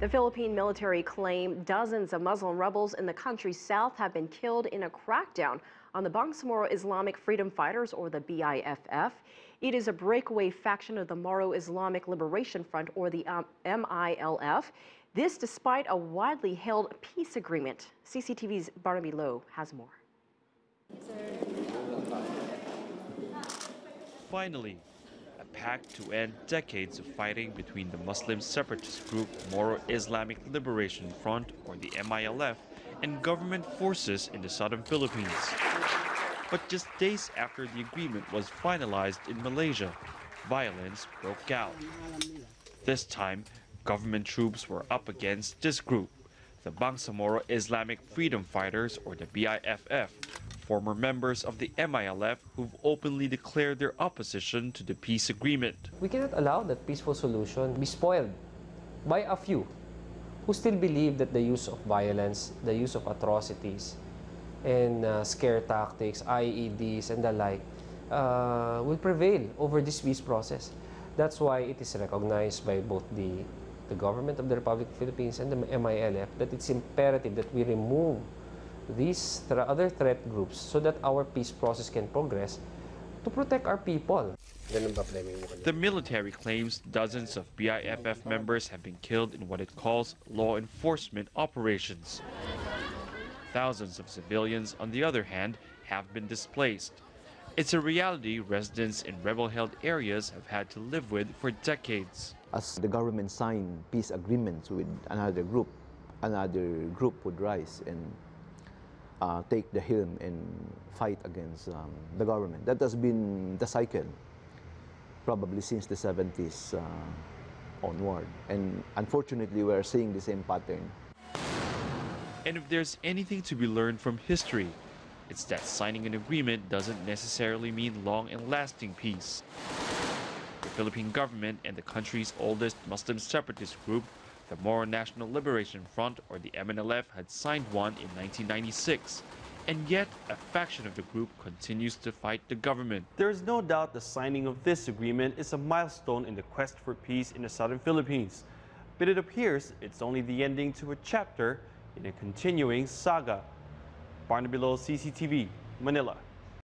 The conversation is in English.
The Philippine military claimed dozens of Muslim rebels in the country's south have been killed in a crackdown on the Bangsamoro Islamic Freedom Fighters, or the BIFF. It is a breakaway faction of the Moro Islamic Liberation Front, or the MILF. This despite a widely held peace agreement. CCTV's Barnaby has more. Finally, a pact to end decades of fighting between the Muslim separatist group Moro Islamic Liberation Front, or the MILF, and government forces in the southern Philippines. But just days after the agreement was finalized in Malaysia, violence broke out. This time, government troops were up against this group, the Bangsamoro Islamic Freedom Fighters, or the BIFF, former members of the MILF who've openly declared their opposition to the peace agreement. We cannot allow that peaceful solution be spoiled by a few who still believe that the use of violence, the use of atrocities, and scare tactics, IEDs, and the like will prevail over this peace process. That's why it is recognized by both the government of the Republic of the Philippines and the MILF that it's imperative that we remove these other threat groups so that our peace process can progress to protect our people. The military claims dozens of BIFF members have been killed in what it calls law enforcement operations. Thousands of civilians, on the other hand, have been displaced. It's a reality residents in rebel-held areas have had to live with for decades. As the government signed peace agreements with another group would rise and take the helm and fight against the government. That has been the cycle, probably since the 70s onward. And unfortunately, we are seeing the same pattern. And if there's anything to be learned from history, it's that signing an agreement doesn't necessarily mean long and lasting peace. The Philippine government and the country's oldest Muslim separatist group, the Moro National Liberation Front, or the MNLF, had signed one in 1996. And yet, a faction of the group continues to fight the government. There is no doubt the signing of this agreement is a milestone in the quest for peace in the southern Philippines. But it appears it's only the ending to a chapter in a continuing saga. Barnaby, CCTV, Manila.